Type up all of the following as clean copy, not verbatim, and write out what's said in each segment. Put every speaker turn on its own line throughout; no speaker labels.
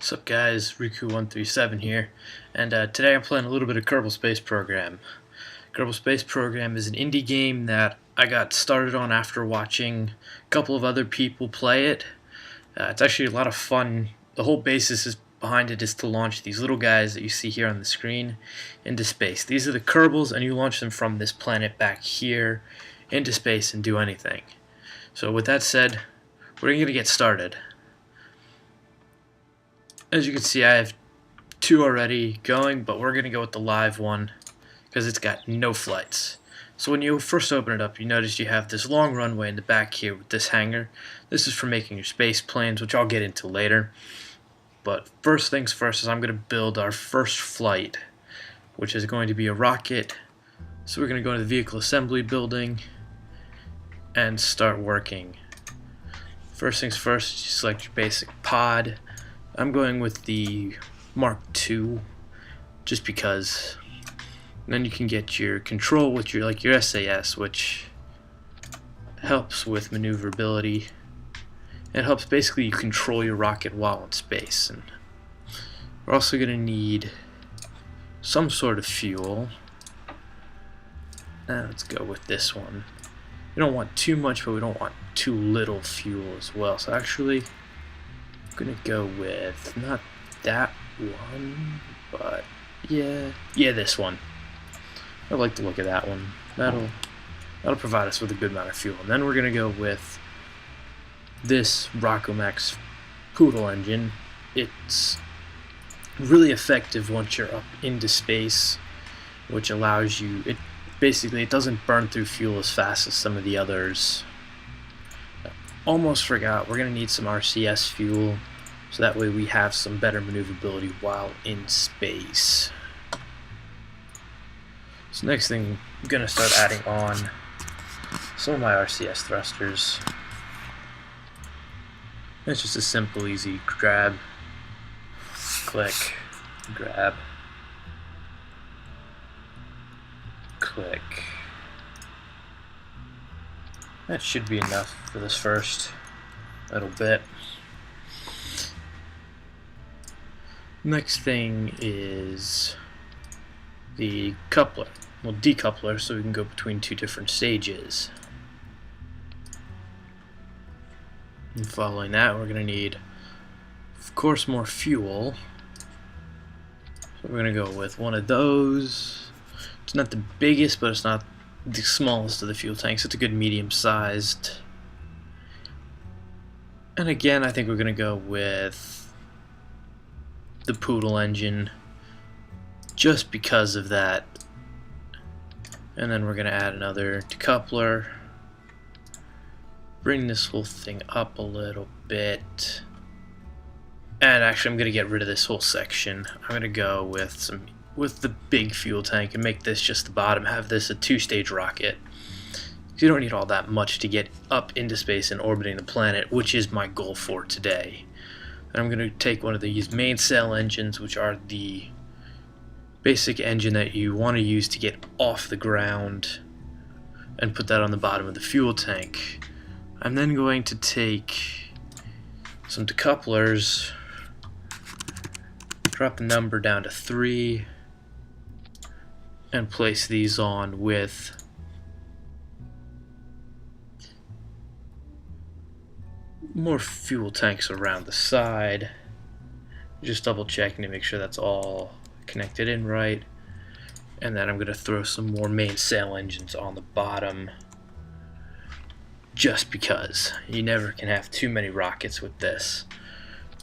What's up guys, Riku137 here, and today I'm playing a little bit of Kerbal Space Program. Kerbal Space Program is an indie game that I got started on after watching a couple of other people play it. It's actually a lot of fun. The whole basis behind it is to launch these little guys that you see here on the screen into space. These are the Kerbals, and you launch them from this planet back here into space and do anything. So with that said, we're going to get started. As you can see, I have two already going, but we're going to go with the live one because it's got no flights. So when you first open it up, you notice you have this long runway in the back here with this hangar. This is for making your space planes, which I'll get into later. But first things first is I'm going to build our first flight, which is going to be a rocket. So we're going to go into the vehicle assembly building and start working. First things first, you select your basic pod. I'm going with the Mark II just because. And then you can get your control with your SAS, which helps with maneuverability. It helps basically you control your rocket while in space. And we're also going to need some sort of fuel. Now let's go with this one. We don't want too much, but we don't want too little fuel as well. So actually, I'm gonna go with not that one, but yeah, this one. I like the look of that one. That'll provide us with a good amount of fuel. And then we're gonna go with this Rockomax Poodle engine. It's really effective once you're up into space, which allows you. It doesn't burn through fuel as fast as some of the others. Almost forgot, we're going to need some RCS fuel, so that way we have some better maneuverability while in space. So next thing, I'm going to start adding on some of my RCS thrusters. It's just a simple, easy grab, click, grab, click. That should be enough for this first little bit. Next thing is the coupler. Well, decoupler, so we can go between two different stages. And following that, we're going to need, of course, more fuel. So we're going to go with one of those. It's not the biggest, but it's not the smallest of the fuel tanks. It's a good medium-sized. And again, I think we're going to go with the Poodle engine just because of that. And then we're going to add another decoupler. Bring this whole thing up a little bit. And actually, I'm going to get rid of this whole section. I'm going to go with the big fuel tank and make this just the bottom, have this a two-stage rocket. You don't need all that much to get up into space and orbiting the planet, which is my goal for today. And I'm going to take one of these main cell engines, which are the basic engine that you want to use to get off the ground, and put that on the bottom of the fuel tank. I'm then going to take some decouplers, drop the number down to 3, and place these on with more fuel tanks around the side. Just double checking to make sure that's all connected in right. And then I'm going to throw some more main sail engines on the bottom, just because you never can have too many rockets with this.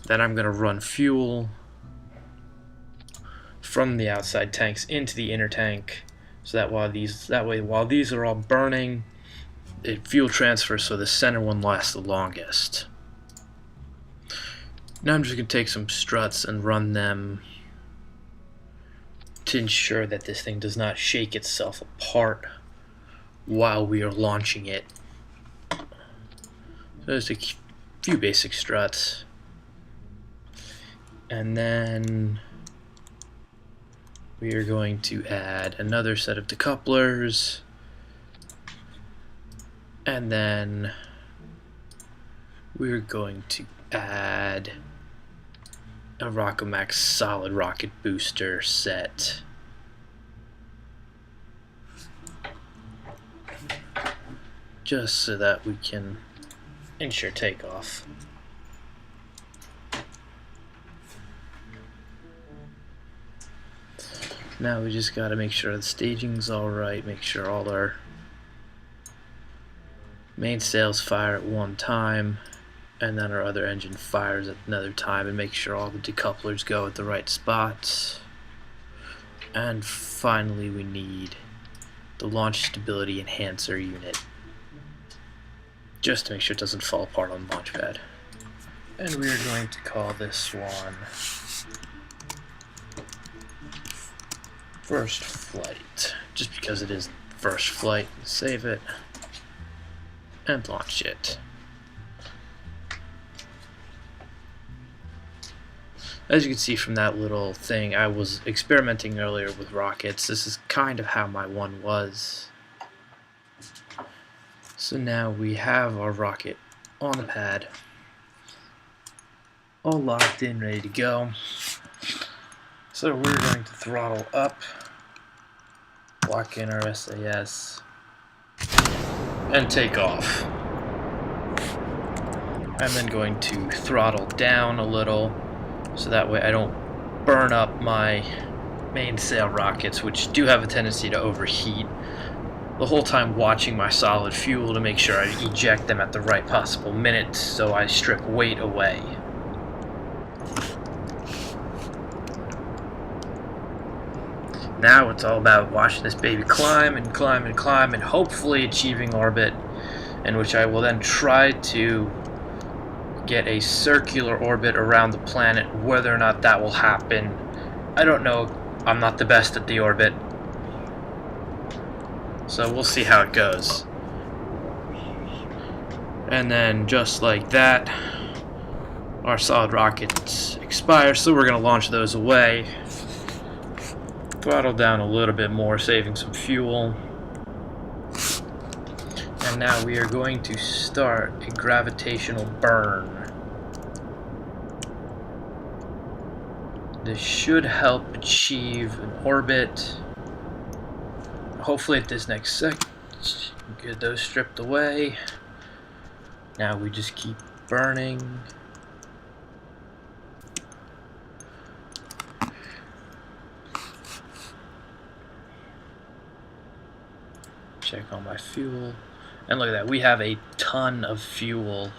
Then I'm going to run fuel from the outside tanks into the inner tank, so that while these are all burning, it fuel transfers so the center one lasts the longest. Now I'm just going to take some struts and run them to ensure that this thing does not shake itself apart while we are launching it. So there's a few basic struts, and then we are going to add another set of decouplers, and then we're going to add a Rockomax solid rocket booster set. Just so that we can ensure takeoff. Now we just gotta make sure the staging's alright, make sure all our mainsails fire at one time, and then our other engine fires at another time, and make sure all the decouplers go at the right spots. And finally we need the launch stability enhancer unit, just to make sure it doesn't fall apart on the launch pad. And we are going to call this one First Flight, just because it is first flight. Save it and launch it. As you can see from that little thing, I was experimenting earlier with rockets. This is kind of how my one was. So now we have our rocket on the pad, all locked in, ready to go. So we're going to throttle up, lock in our SAS, and take off. I'm then going to throttle down a little, so that way I don't burn up my mainsail rockets, which do have a tendency to overheat, the whole time watching my solid fuel to make sure I eject them at the right possible minute so I strip weight away. Now it's all about watching this baby climb and climb and climb and hopefully achieving orbit, in which I will then try to get a circular orbit around the planet. Whether or not that will happen, I don't know. I'm not the best at the orbit, so we'll see how it goes. And then just like that, our solid rockets expire, so we're going to launch those away. Throttle down a little bit more, saving some fuel. And now we are going to start a gravitational burn. This should help achieve an orbit. Hopefully at this next second, get those stripped away. Now we just keep burning. Check on my fuel, and look at that, we have a ton of fuel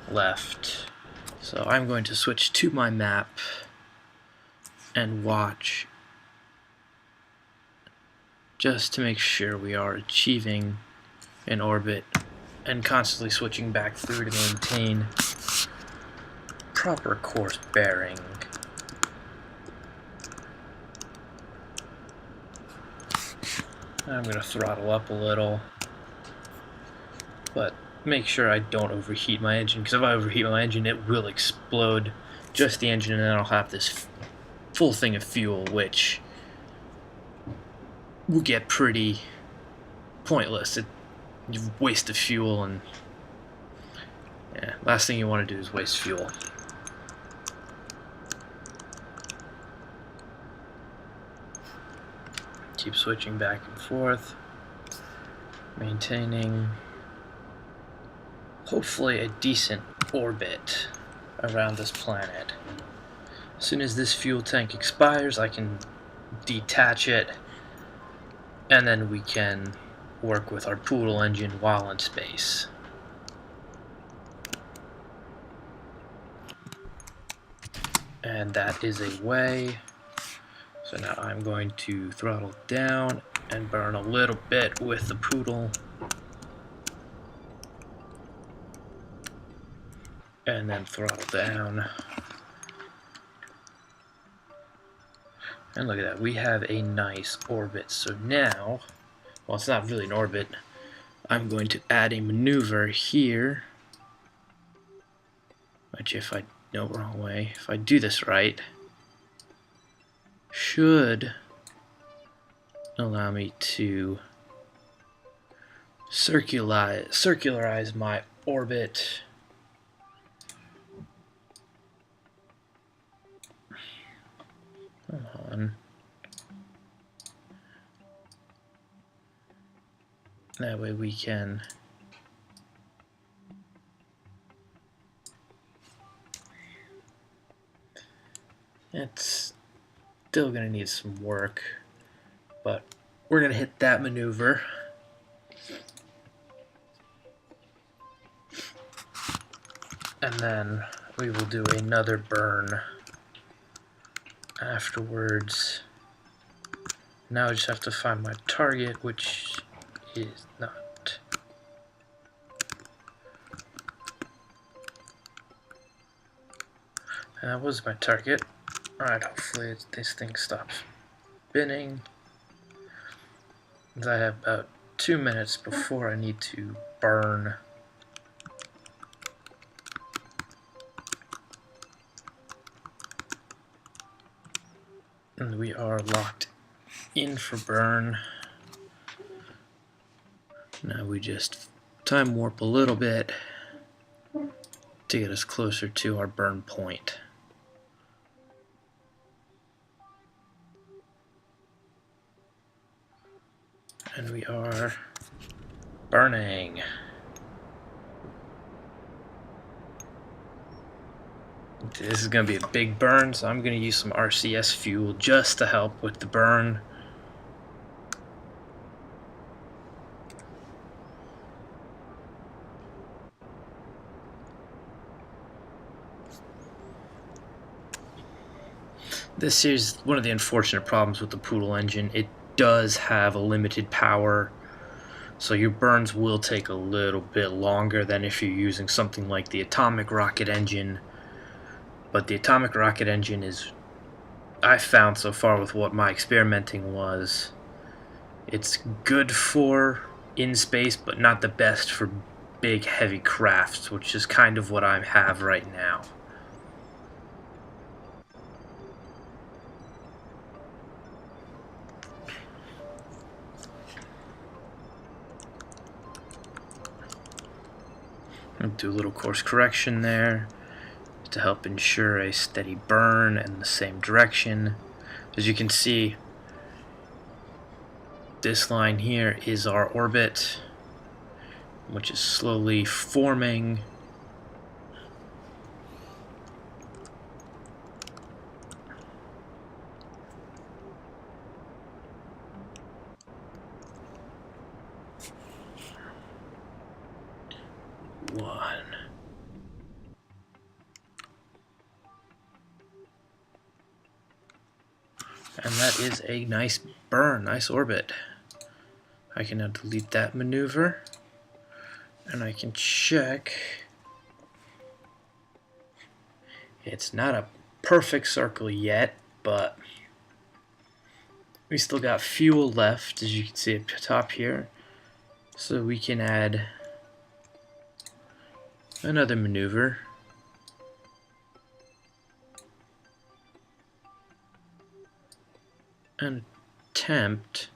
left. So I'm going to switch to my map and watch, just to make sure we are achieving an orbit, and constantly switching back through to maintain proper course bearing. I'm going to throttle up a little, but make sure I don't overheat my engine, because if I overheat my engine it will explode just the engine, and then I'll have this full thing of fuel, which will get pretty pointless. You waste the fuel, and yeah, last thing you want to do is waste fuel. Keep switching back and forth, maintaining hopefully a decent orbit around this planet. As soon as this fuel tank expires, I can detach it, and then we can work with our Poodle engine while in space. And that is a way. So now I'm going to throttle down and burn a little bit with the Poodle. And then throttle down. And look at that, we have a nice orbit. So now, well, it's not really an orbit. I'm going to add a maneuver here. Which, if I, no, wrong way. If I do this right, should allow me to circularize my orbit one. That way we can it's still gonna need some work, but we're gonna hit that maneuver. And then we will do another burn afterwards. Now I just have to find my target, which is not. And that was my target. Alright, hopefully this thing stops spinning. I have about 2 minutes before I need to burn. And we are locked in for burn. Now we just time warp a little bit to get us closer to our burn point. And we are burning. This is going to be a big burn, so I'm going to use some RCS fuel just to help with the burn. This is one of the unfortunate problems with the Poodle engine. It does have a limited power, so your burns will take a little bit longer than if you're using something like the atomic rocket engine. But the atomic rocket engine is, I found so far with what my experimenting was, it's good for in space, but not the best for big heavy crafts, which is kind of what I have right now. I'll do a little course correction there to help ensure a steady burn in the same direction. As you can see, this line here is our orbit, which is slowly forming. One. And that is a nice burn, nice orbit. I can now delete that maneuver, and I can check. It's not a perfect circle yet, but we still got fuel left, as you can see at the top here. So we can add another maneuver. And attempt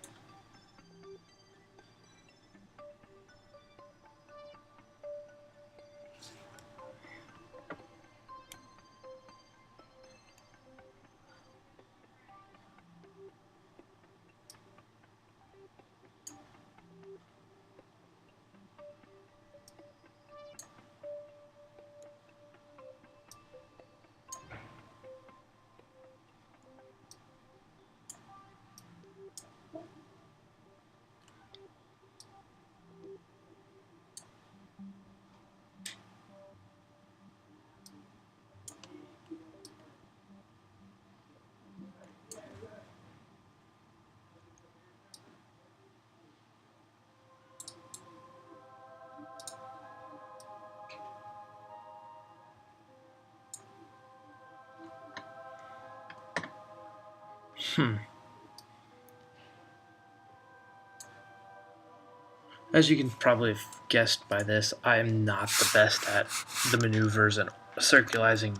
As you can probably have guessed by this, I am not the best at the maneuvers and circularizing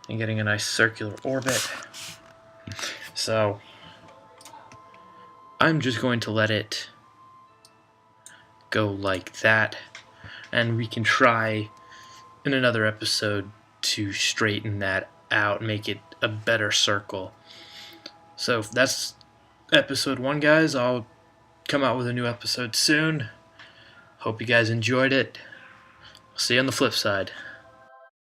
and getting a nice circular orbit. So I'm just going to let it go like that, and we can try in another episode to straighten that out, make it a better circle. So that's episode 1, guys. I'll come out with a new episode soon. Hope you guys enjoyed it. See you on the flip side.